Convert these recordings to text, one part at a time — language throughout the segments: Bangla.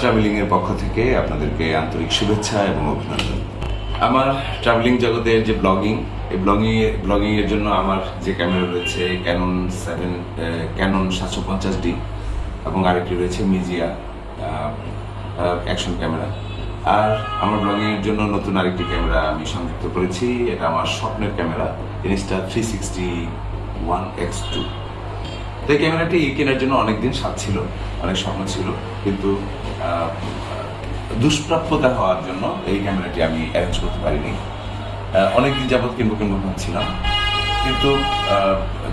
ট্রাভেলিং এর পক্ষ থেকে আপনাদেরকে আন্তরিক শুভেচ্ছা এবং অভিনন্দন। আমার ট্রাভেলিং জগতের যে ব্লগিং এর জন্য আমার যে ক্যামেরা রয়েছে ক্যানন 750D এবং আরেকটি রয়েছে মিজিয়া অ্যাকশন ক্যামেরা। আর আমার ব্লগিং এর জন্য নতুন আরেকটি ক্যামেরা আমি সংযুক্ত করেছি। এটা আমার স্বপ্নের ক্যামেরা Insta360 ONE X2। তো এই ক্যামেরাটি কেনার জন্য অনেকদিন স্বাদ ছিল, অনেক স্বপ্ন ছিল, কিন্তু দুষ্প্রাপ্যতা হওয়ার জন্য এই ক্যামেরাটি আমি অ্যারেঞ্জ করতে পারিনি। অনেকদিন যাবৎ কিনবো ভাবছিলাম, কিন্তু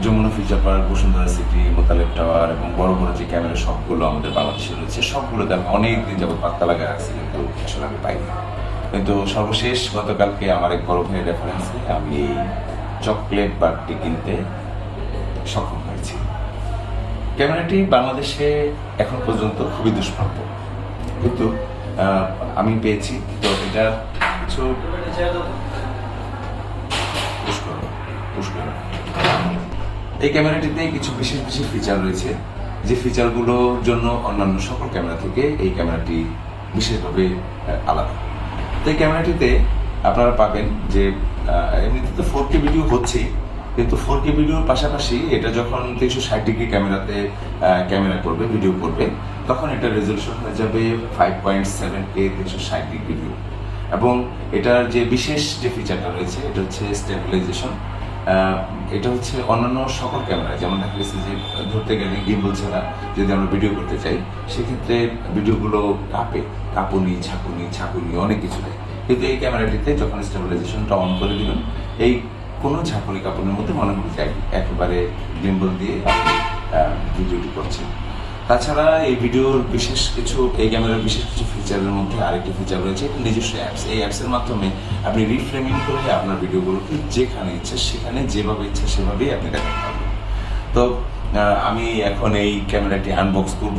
Jamuna future park, Bashundhara city, Motaleb tower এবং বড় বড় যে ক্যামেরা সবগুলো আমাদের বাংলাদেশে রয়েছে সবগুলোতে আমি অনেকদিন যাবৎ পাত্তা লাগা রাখছি, কিন্তু আসলে আমি পাইনি। কিন্তু সর্বশেষ গতকালকে আমার এক বড় ভাইয়ের রেফারেন্সে আমি এই চকলেট বারটি কিনতে সক্ষম হয়েছি। ক্যামেরাটি বাংলাদেশে এখন পর্যন্ত খুবই দুষ্প্রাপ্য, কিন্তু আমি পেয়েছি। তো এটার কিছু এই ক্যামেরাটিতে কিছু বিশেষ ফিচার রয়েছে, যে ফিচারগুলোর জন্য অন্যান্য সকল ক্যামেরা থেকে এই ক্যামেরাটি বিশেষভাবে আলাদা। তো এই ক্যামেরাটিতে আপনারা পাবেন যে এমনিতে তো 4K ভিডিও হচ্ছেই, কিন্তু 4K ভিডিওর পাশাপাশি এটা যখন 360° ক্যামেরাতে ভিডিও করবে, তখন এটা রেজলিউশন হয়ে যাবে 5.7K 360° ভিডিও। এবং এটার যে বিশেষ যে ফিচারটা রয়েছে এটা হচ্ছে স্টেবিলাইজেশন। এটা হচ্ছে অন্যান্য সকল ক্যামেরা যেমন দেখা গেছে যে ধরতে গেলে গিম্বল ছাড়া যদি আমরা ভিডিও করতে চাই, সেক্ষেত্রে ভিডিওগুলো কাঁপুনি ঝাঁকুনি অনেক কিছু দেয়। কিন্তু এই ক্যামেরাটিতে যখন স্টেবিলাইজেশনটা অন করে দিবেন, এই কোনো ঝাঁকুনি কাঁপুনির মধ্যে মনে হচ্ছে যে একেবারে গিম্বল দিয়ে আপনি ভিডিওটি করছেন। তাছাড়া এই ক্যামেরার বিশেষ কিছু ফিচারের মধ্যে আরেকটি ফিচার রয়েছে, নিজস্ব অ্যাপস। এই অ্যাপসের মাধ্যমে আপনি রিফ্রেমিং করে আপনার ভিডিওগুলোকে যেখানে ইচ্ছা সেখানে যেভাবে ইচ্ছা সেভাবেই আপনি দেখাতে পারবেন। তো আমি এখন এই ক্যামেরাটি আনবক্স করব,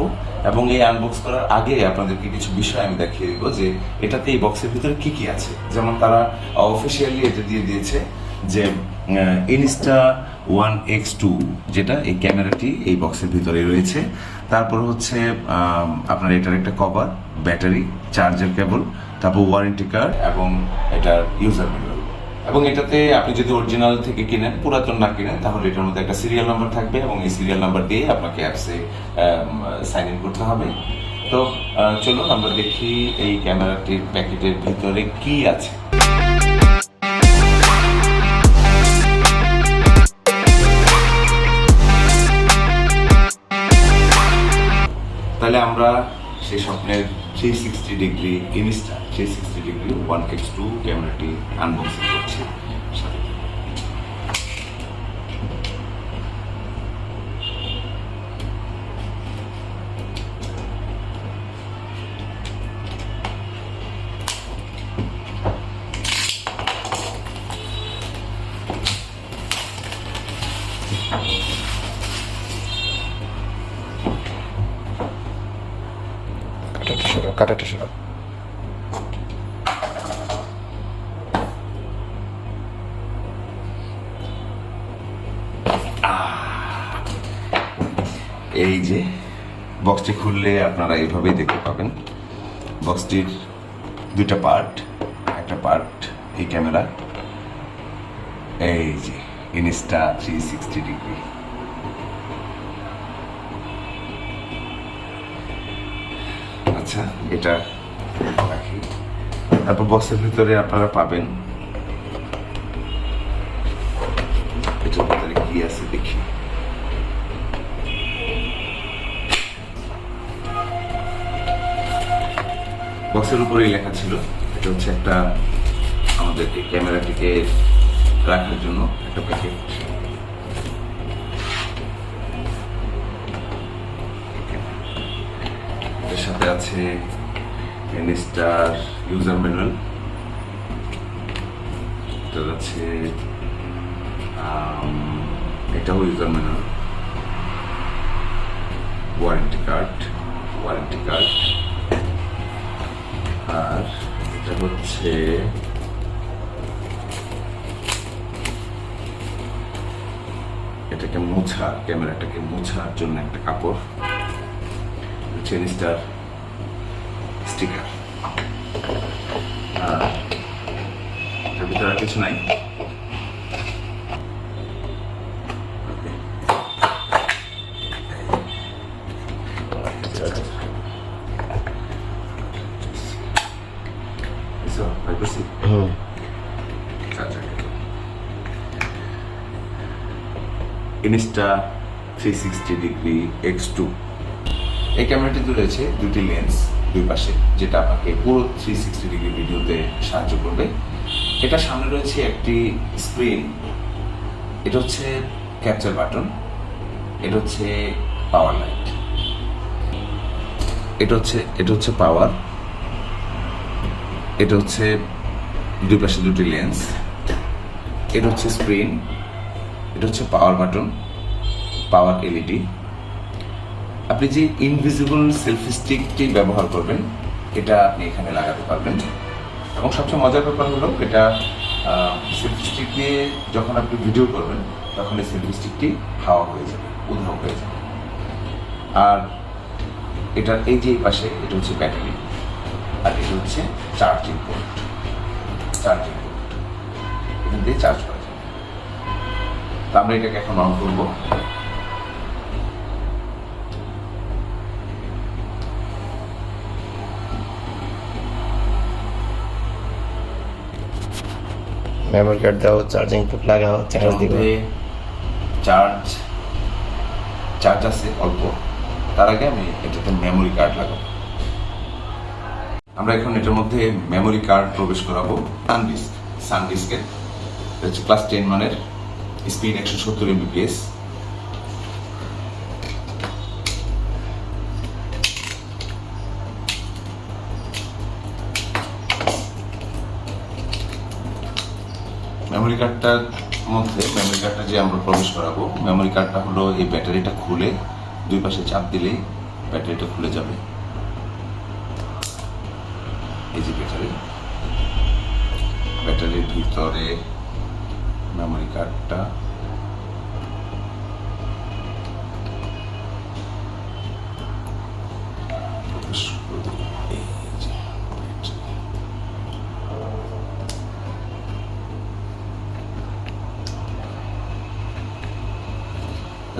এবং এই আনবক্স করার আগে আপনাদেরকে কিছু বিষয় আমি দেখিয়ে দিব যে এটাতে এই বক্সের ভিতরে কি আছে। যেমন তারা অফিসিয়ালি এটা দিয়ে দিয়েছে যে Insta360 ONE X2, যেটা এই ক্যামেরাটি এই বক্সের ভিতরে রয়েছে। তারপর হচ্ছে আপনার এটার একটা কভার, ব্যাটারি, চার্জার কেবল, তারপর ওয়ারেন্টি কার্ড এবং এটার ইউজার ম্যানুয়াল। এবং এটাতে আপনি যদি অরিজিনাল থেকে কিনেন, পুরাতন না কিনেন, তাহলে এটার মধ্যে একটা সিরিয়াল নাম্বার থাকবে এবং এই সিরিয়াল নাম্বার দিয়ে আপনাকে অ্যাপসে সাইন ইন করতে হবে। তো চলুন আমরা দেখি এই ক্যামেরাটির প্যাকেটের ভিতরে কি আছে। তাহলে আমরা সেই স্বপ্নের 360° Insta360° ONE X2 ক্যামেরাটি আনবক্সিং করছি। কাটাটা সরো। এই যে বক্সটি খুললে আপনারা এইভাবেই দেখতে পাবেন। বক্সটির দুইটা পার্ট, একটা পার্ট এই ক্যামেরা, এই যে Insta360°। আচ্ছা, এটা রাখি। তারপর বক্সের ভিতরে আপনারা পাবেন, এটার ভিতরে কি আছে দেখি। বক্সের উপরেই লেখা ছিল, এটা হচ্ছে একটা আমাদের এই ক্যামেরাটিকে রাখার জন্য একটা প্যাকেট। এর সাথে আছে Insta ইউজার ম্যানুয়াল, এটা আছে এটাও ইউজার ম্যানুয়াল, ওয়ারেন্টি কার্ড, আর এটা হচ্ছে এটাকে ক্যামেরাটাকে মোছার জন্য একটা কাপড়। Insta স্টিকার, এর ভিতরে আর কিছু নাই। Insta360 X2 এই ক্যামেরাটিতে রয়েছে দুটি লেন্স দুই পাশে, যেটা আপনাকে পুরো 360 ডিগ্রি ভিডিওতে সাহায্য করবে। এটা সামনে রয়েছে একটি স্ক্রিন, এটা হচ্ছে ক্যাপচার বাটন, এটা হচ্ছে পাওয়ার লাইট, এটা হচ্ছে পাওয়ার, এটা হচ্ছে দুই পাশে দুটি লেন্স, এটা হচ্ছে স্ক্রিন, এটা হচ্ছে পাওয়ার বাটন, পাওয়ার এলইডি। আপনি যে ইনভিজিবল সেলফি স্টিকটি ব্যবহার করবেন এটা আপনি এখানে লাগাতে পারবেন। এবং সবচেয়ে মজার ব্যাপার হলো এটা সেলফি স্টিক দিয়ে যখন আপনি ভিডিও করবেন তখন এই সেলফি স্টিকটি হাওয়া হয়ে যাবে, উধাও হয়ে যাবে। আর এটার এই যে পাশে এটা হচ্ছে ব্যাটারি, আর এটা হচ্ছে চার্জিং পোর্ট, এখান দিয়ে চার্জ করা যাবে। তো আমরা এটাকে এখন অন করবো। মেমোরি কার্ড দাও, চার্জিং পোর্ট লাগাও, চার্জ দিবে। চার্জ আছে অল্প, তার আগে আমি এটাতে মেমোরি কার্ড লাগাবো। আমরা এখন এটার মধ্যে মেমোরি কার্ড প্রবেশ করাবো। সানডিস্কের হচ্ছে ক্লাস 10 মানের, স্পিড 170 mbps। মেমোরি কার্ডটার মধ্যে মেমোরি কার্ডটা যে আমরা প্রবেশ করাবো, মেমোরি কার্ডটা হলো এই ব্যাটারিটা খুলে দুই পাশে চাপ দিলেই ব্যাটারিটা খুলে যাবে। এই যে ব্যাটারির ভিতরে মেমোরি কার্ডটা প্রবেশ করবে।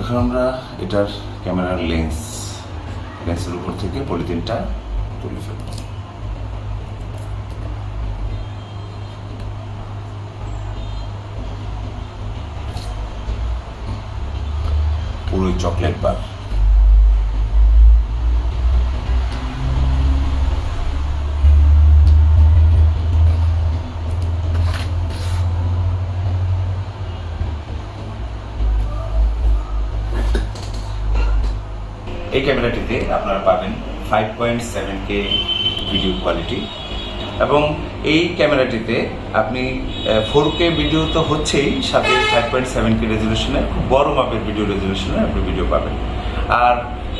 এখন আমরা এটার ক্যামেরার লেন্সের উপর থেকে পলিথিনটা তুলে ফেলব। পুরো চকলেট বার। এই ক্যামেরাটিতে আপনারা পাবেন 5.7K ভিডিও কোয়ালিটি, এবং এই ক্যামেরাটিতে আপনি 4K ভিডিও তো হচ্ছেই, সাথে 5.7K রেজলিউশনের খুব বড় মাপের ভিডিও রেজলিউশনের আপনি ভিডিও পাবেন। আর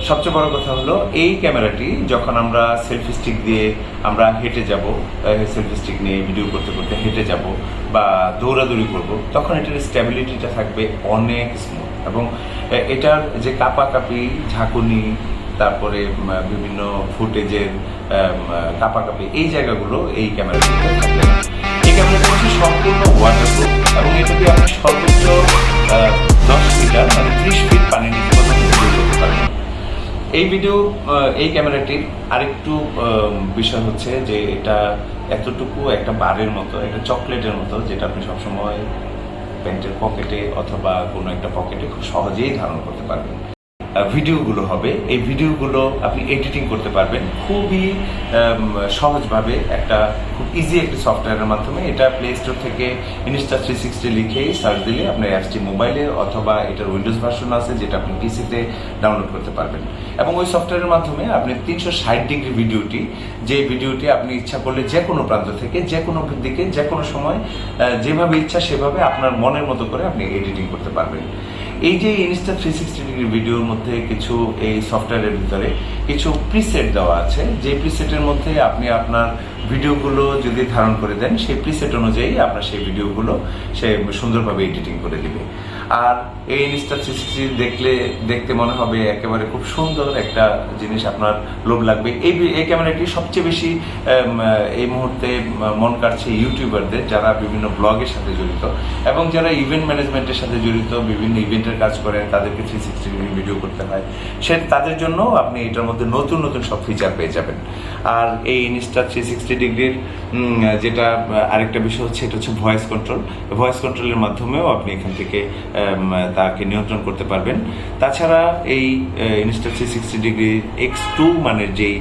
সবচেয়ে বড় কথা হলো এই ক্যামেরাটি যখন আমরা সেলফি স্টিক দিয়ে আমরা হেঁটে যাব, সেলফি স্টিক নিয়ে ভিডিও করতে করতে হেঁটে যাব বা দৌড়াদৌড়ি করব, তখন এটার স্ট্যাবিলিটিটা থাকবে অনেক স্মুথ। এবং এটার যে কাপাকাপি, ঝাঁকুনি, তারপরে বিভিন্ন ফুটেজের কাপাকাপি, এই জায়গাগুলো এই ক্যামেরাটিতে থাকবে না। এই ক্যামেরাটি হচ্ছে সম্পূর্ণ ওয়াটারপ্রুফ, এবং এটাকে আপনি সর্বোচ্চ 10 মিটার মানে 30 ফিট পানির নিচে ভিডিও করতে পারেন। এই ক্যামেরাটির আরেকটু বিষয় হচ্ছে যে এটা এতটুকু একটা বারের মতো, একটা চকলেটের মতো, যেটা আপনি সবসময় প্যান্টের পকেটে অথবা কোনো একটা পকেটে খুব সহজেই ধারণ করতে পারবেন। ভিডিওগুলো হবে, এই ভিডিওগুলো আপনি এডিটিং করতে পারবেন খুবই সহজভাবে, খুব ইজি একটি সফটওয়্যারের মাধ্যমে। এটা প্লে স্টোর থেকে Insta360 লিখেই সার্চ দিলে আপনার অ্যাপসটি মোবাইলে অথবা এটার উইন্ডোজ ভার্সন আছে যেটা আপনি পিসিতে ডাউনলোড করতে পারবেন। এবং ওই সফটওয়্যারের মাধ্যমে আপনি 360 ডিগ্রি ভিডিওটি আপনি ইচ্ছা করলে যে কোনো প্রান্ত থেকে, যে কোনো দিকে, যে কোনো সময়, যেভাবে ইচ্ছা সেভাবে আপনার মনের মতো করে আপনি এডিটিং করতে পারবেন। এই যে Insta360 ডিগ্রি ভিডিওর মধ্যে কিছু এই সফটওয়্যারের ভিতরে কিছু প্রিসেট দেওয়া আছে, যে প্রিসেটের মধ্যে আপনি আপনার ভিডিওগুলো যদি ধারণ করে দেন, সেই প্রিসেট অনুযায়ী আপনার সেই ভিডিওগুলো সে সুন্দরভাবে এডিটিং করে দিবে। আর এই Insta360 দেখতে মনে হবে একেবারে খুব সুন্দর একটা জিনিস, আপনার লোভ লাগবে। এই ক্যামেরাটি সবচেয়ে বেশি এই মুহূর্তে মন কাটছে ইউটিউবারদের, যারা বিভিন্ন ব্লগের সাথে জড়িত এবং যারা ইভেন্ট ম্যানেজমেন্টের সাথে জড়িত, বিভিন্ন ইভেন্টের কাজ করেন, তাদেরকে 360 ডিগ্রি ভিডিও করতে হয়, তাদের জন্য আপনি এটার মধ্যে নতুন নতুন সব ফিচার পেয়ে যাবেন। আর এই Insta360 ডিগ্রির যেটা আরেকটা বিষয় হচ্ছে, এটা হচ্ছে ভয়েস কন্ট্রোলের মাধ্যমেও আপনি এখান থেকে তাকে নিয়ন্ত্রণ করতে পারবেন। তাছাড়া এই Insta360 ডিগ্রি X2 মানের যেই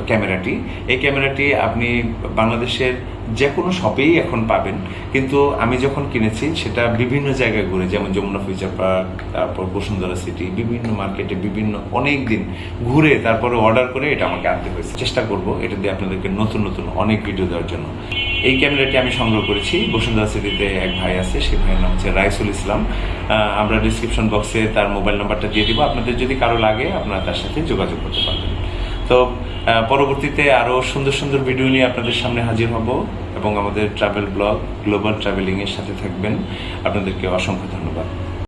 ক্যামেরাটি, এই ক্যামেরাটি আপনি বাংলাদেশের যে কোনো শপেই এখন পাবেন, কিন্তু আমি যখন কিনেছি সেটা বিভিন্ন জায়গায় ঘুরে, যেমন যমুনা ফিউচার পার্ক, তারপর বসুন্ধরা সিটি, বিভিন্ন মার্কেটে অনেক দিন ঘুরে তারপরে অর্ডার করে এটা আমাকে আনতে হয়েছে। চেষ্টা করব এটা দিয়ে আপনাদেরকে নতুন নতুন অনেক ভিডিও দেওয়ার জন্য। এই ক্যামেরাটি আমি সংগ্রহ করেছি বসুন্ধরা সিটিতে, এক ভাই আছে, সেই ভাইয়ের নাম হচ্ছে রাইসুল ইসলাম। আমরা ডিসক্রিপশন বক্সে তার মোবাইল নাম্বারটা দিয়ে দিব, আপনাদের যদি কারো লাগে আপনারা তার সাথে যোগাযোগ করতে পারবেন। তো পরবর্তীতে আরও সুন্দর সুন্দর ভিডিও নিয়ে আপনাদের সামনে হাজির হব এবং আমাদের ট্রাভেল ব্লগ গ্লোবাল ট্রাভেলিংয়ের সাথে থাকবেন। আপনাদেরকে অসংখ্য ধন্যবাদ।